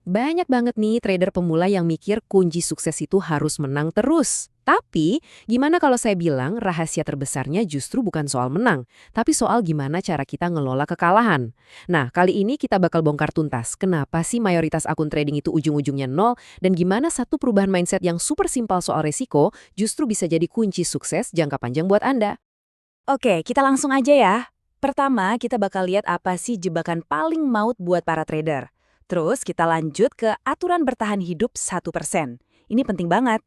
Banyak banget nih trader pemula yang mikir kunci sukses itu harus menang terus. Tapi, gimana kalau saya bilang rahasia terbesarnya justru bukan soal menang, tapi soal gimana cara kita ngelola kekalahan. Nah, kali ini kita bakal bongkar tuntas kenapa sih mayoritas akun trading itu ujung-ujungnya nol, dan gimana satu perubahan mindset yang super simpel soal resiko justru bisa jadi kunci sukses jangka panjang buat Anda. Oke, kita langsung aja ya. Pertama, kita bakal lihat apa sih jebakan paling maut buat para trader. Terus kita lanjut ke aturan bertahan hidup 1%. Ini penting banget.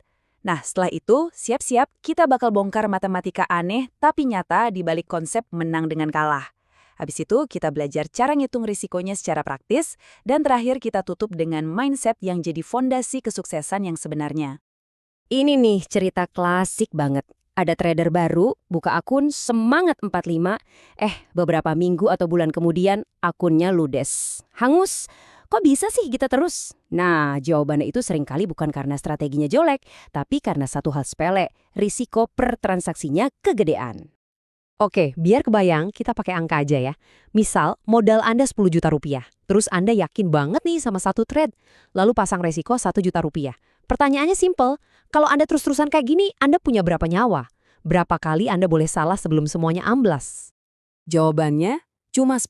Nah, setelah itu, siap-siap kita bakal bongkar matematika aneh tapi nyata di balik konsep menang dengan kalah. Habis itu, kita belajar cara ngitung risikonya secara praktis, dan terakhir kita tutup dengan mindset yang jadi fondasi kesuksesan yang sebenarnya. Ini nih cerita klasik banget. Ada trader baru, buka akun semangat 45, beberapa minggu atau bulan kemudian akunnya ludes. Hangus. Kok bisa sih kita terus? Nah, jawabannya itu seringkali bukan karena strateginya jelek, tapi karena satu hal sepele, risiko per transaksinya kegedean. Oke, biar kebayang, kita pakai angka aja ya. Misal, modal Anda 10 juta rupiah. Terus Anda yakin banget nih sama satu trade. Lalu pasang resiko 1 juta rupiah. Pertanyaannya simple, kalau Anda terus-terusan kayak gini, Anda punya berapa nyawa? Berapa kali Anda boleh salah sebelum semuanya amblas? Jawabannya cuma 10.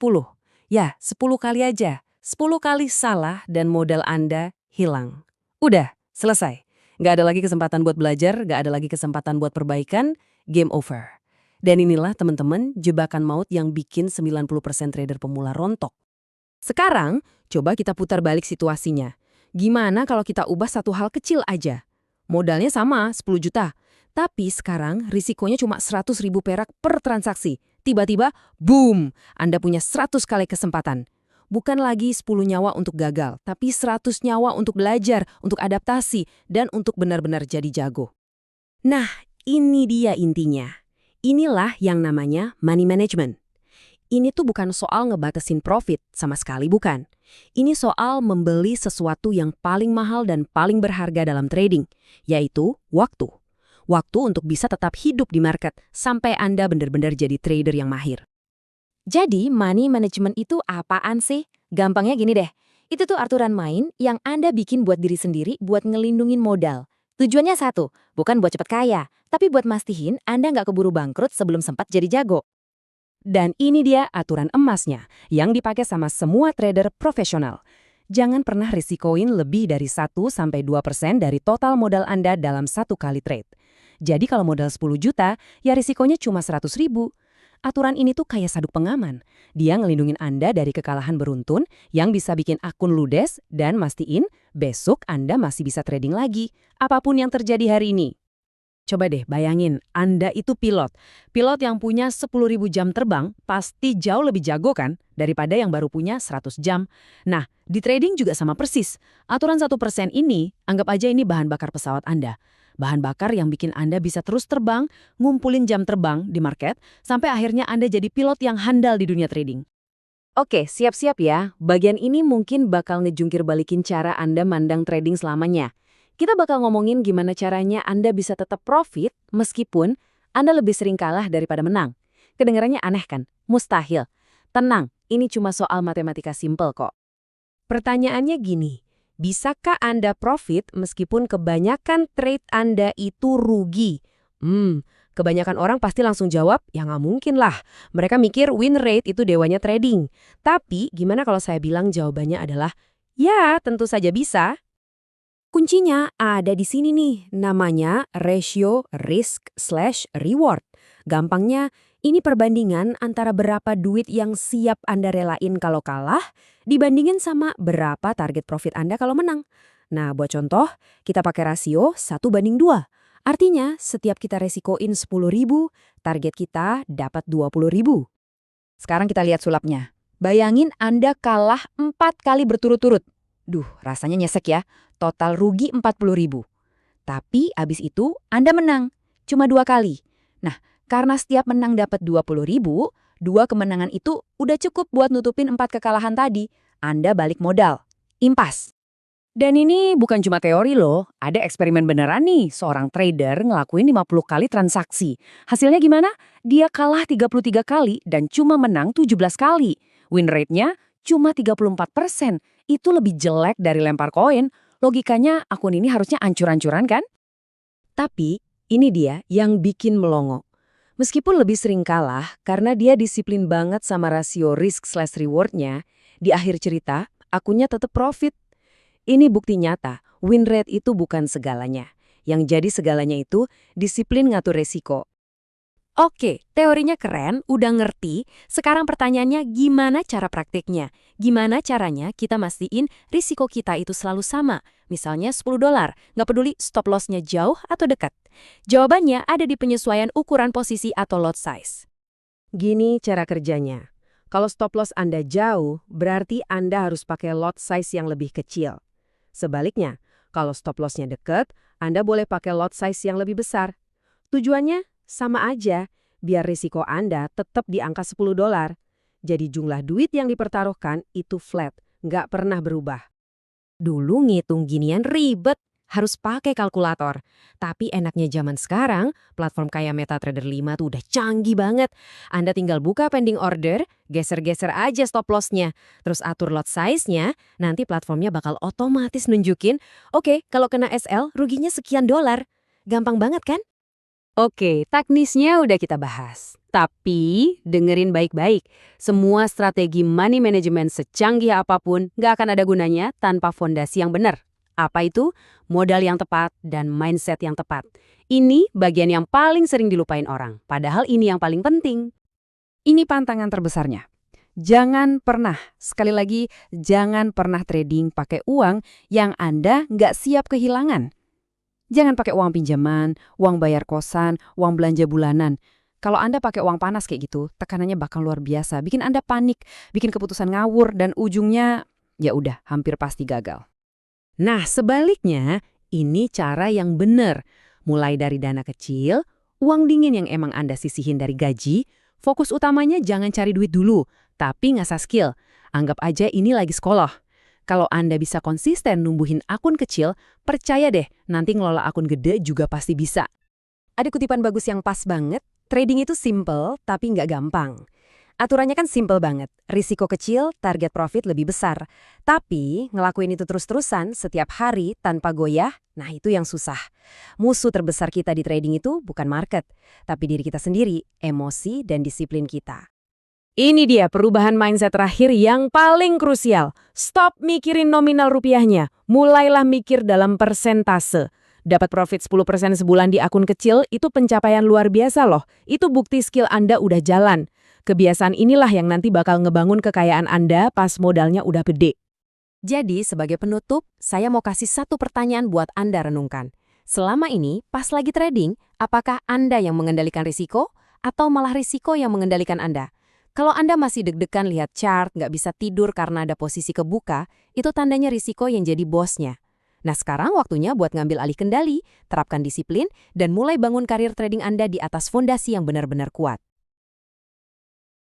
Ya, 10 kali aja. 10 kali salah dan modal Anda hilang. Udah, selesai. Nggak ada lagi kesempatan buat belajar, nggak ada lagi kesempatan buat perbaikan, game over. Dan inilah teman-teman jebakan maut yang bikin 90% trader pemula rontok. Sekarang, coba kita putar balik situasinya. Gimana kalau kita ubah satu hal kecil aja? Modalnya sama, 10 juta. Tapi sekarang risikonya cuma 100 ribu perak per transaksi. Tiba-tiba, boom! Anda punya 100 kali kesempatan. Bukan lagi 10 nyawa untuk gagal, tapi 100 nyawa untuk belajar, untuk adaptasi, dan untuk benar-benar jadi jago. Nah, ini dia intinya. Inilah yang namanya money management. Ini tuh bukan soal ngebatasin profit, sama sekali bukan. Ini soal membeli sesuatu yang paling mahal dan paling berharga dalam trading, yaitu waktu. Waktu untuk bisa tetap hidup di market sampai Anda benar-benar jadi trader yang mahir. Jadi, money management itu apaan sih? Gampangnya gini deh, itu tuh aturan main yang Anda bikin buat diri sendiri buat ngelindungin modal. Tujuannya satu, bukan buat cepet kaya, tapi buat mastiin Anda nggak keburu bangkrut sebelum sempat jadi jago. Dan ini dia aturan emasnya yang dipakai sama semua trader profesional. Jangan pernah risikoin lebih dari 1-2% dari total modal Anda dalam satu kali trade. Jadi kalau modal 10 juta, ya risikonya cuma 100 ribu. Aturan ini tuh kayak sabuk pengaman. Dia ngelindungin Anda dari kekalahan beruntun yang bisa bikin akun ludes dan mastiin besok Anda masih bisa trading lagi, apapun yang terjadi hari ini. Coba deh bayangin, Anda itu pilot. Pilot yang punya 10.000 jam terbang pasti jauh lebih jago kan daripada yang baru punya 100 jam. Nah, di trading juga sama persis. Aturan 1% ini, anggap aja ini bahan bakar pesawat Anda. Bahan bakar yang bikin Anda bisa terus terbang, ngumpulin jam terbang di market, sampai akhirnya Anda jadi pilot yang handal di dunia trading. Oke, siap-siap ya. Bagian ini mungkin bakal ngejungkir balikin cara Anda mandang trading selamanya. Kita bakal ngomongin gimana caranya Anda bisa tetap profit meskipun Anda lebih sering kalah daripada menang. Kedengarannya aneh kan? Mustahil. Tenang, ini cuma soal matematika simpel kok. Pertanyaannya gini, bisakah Anda profit meskipun kebanyakan trade Anda itu rugi? Kebanyakan orang pasti langsung jawab, ya nggak mungkin lah. Mereka mikir win rate itu dewanya trading. Tapi gimana kalau saya bilang jawabannya adalah, ya tentu saja bisa. Kuncinya ada di sini nih, namanya ratio risk/reward. Gampangnya, ini perbandingan antara berapa duit yang siap Anda relain kalau kalah, dibandingin sama berapa target profit Anda kalau menang. Nah, buat contoh, kita pakai rasio 1:2. Artinya, setiap kita resikoin 10.000, target kita dapat 20.000. Sekarang kita lihat sulapnya. Bayangin Anda kalah 4 kali berturut-turut. Duh, rasanya nyesek ya. Total rugi 40.000. Tapi abis itu Anda menang. Cuma 2 kali. Nah, karena setiap menang dapat 20.000, 2 kemenangan itu udah cukup buat nutupin 4 kekalahan tadi. Anda balik modal. Impas. Dan ini bukan cuma teori loh, ada eksperimen beneran nih. Seorang trader ngelakuin 50 kali transaksi. Hasilnya gimana? Dia kalah 33 kali dan cuma menang 17 kali. Win rate-nya cuma 34%. Itu lebih jelek dari lempar koin. Logikanya akun ini harusnya ancur-ancuran kan? Tapi, ini dia yang bikin melongo. Meskipun lebih sering kalah, karena dia disiplin banget sama rasio risk/reward-nya, di akhir cerita, akunnya tetap profit. Ini bukti nyata, win rate itu bukan segalanya. Yang jadi segalanya itu disiplin ngatur resiko. Oke, teorinya keren, udah ngerti. Sekarang pertanyaannya gimana cara praktiknya? Gimana caranya kita mastiin risiko kita itu selalu sama? Misalnya $10, nggak peduli stop loss-nya jauh atau dekat. Jawabannya ada di penyesuaian ukuran posisi atau lot size. Gini cara kerjanya. Kalau stop loss Anda jauh, berarti Anda harus pakai lot size yang lebih kecil. Sebaliknya, kalau stop loss-nya dekat, Anda boleh pakai lot size yang lebih besar. Tujuannya sama aja, biar risiko Anda tetap di angka $10. Jadi jumlah duit yang dipertaruhkan itu flat, nggak pernah berubah. Dulu ngitung ginian ribet, harus pakai kalkulator. Tapi enaknya zaman sekarang, platform kayak MetaTrader 5 tuh udah canggih banget. Anda tinggal buka pending order, geser-geser aja stop loss-nya, terus atur lot size-nya, nanti platformnya bakal otomatis nunjukin, oke, kalau kena SL, ruginya sekian $. Gampang banget kan? Oke, teknisnya udah kita bahas. Tapi, dengerin baik-baik. Semua strategi money management secanggih apapun nggak akan ada gunanya tanpa fondasi yang benar. Apa itu? Modal yang tepat dan mindset yang tepat. Ini bagian yang paling sering dilupain orang. Padahal ini yang paling penting. Ini pantangan terbesarnya. Jangan pernah, sekali lagi, jangan pernah trading pakai uang yang Anda nggak siap kehilangan. Jangan pakai uang pinjaman, uang bayar kosan, uang belanja bulanan. Kalau Anda pakai uang panas kayak gitu, tekanannya bakal luar biasa, bikin Anda panik, bikin keputusan ngawur, dan ujungnya, ya udah, hampir pasti gagal. Nah, sebaliknya, ini cara yang benar. Mulai dari dana kecil, uang dingin yang emang Anda sisihin dari gaji, fokus utamanya jangan cari duit dulu, tapi ngasah skill. Anggap aja ini lagi sekolah. Kalau Anda bisa konsisten numbuhin akun kecil, percaya deh, nanti ngelola akun gede juga pasti bisa. Ada kutipan bagus yang pas banget, trading itu simple tapi nggak gampang. Aturannya kan simple banget, risiko kecil, target profit lebih besar. Tapi ngelakuin itu terus-terusan setiap hari tanpa goyah, nah itu yang susah. Musuh terbesar kita di trading itu bukan market, tapi diri kita sendiri, emosi dan disiplin kita. Ini dia perubahan mindset terakhir yang paling krusial. Stop mikirin nominal rupiahnya, mulailah mikir dalam persentase. Dapat profit 10% sebulan di akun kecil itu pencapaian luar biasa loh. Itu bukti skill Anda udah jalan. Kebiasaan inilah yang nanti bakal ngebangun kekayaan Anda pas modalnya udah gede. Jadi sebagai penutup, saya mau kasih satu pertanyaan buat Anda renungkan. Selama ini, pas lagi trading, apakah Anda yang mengendalikan risiko atau malah risiko yang mengendalikan Anda? Kalau Anda masih deg-degan lihat chart, nggak bisa tidur karena ada posisi kebuka, itu tandanya risiko yang jadi bosnya. Nah sekarang waktunya buat ngambil alih kendali, terapkan disiplin, dan mulai bangun karir trading Anda di atas fondasi yang benar-benar kuat.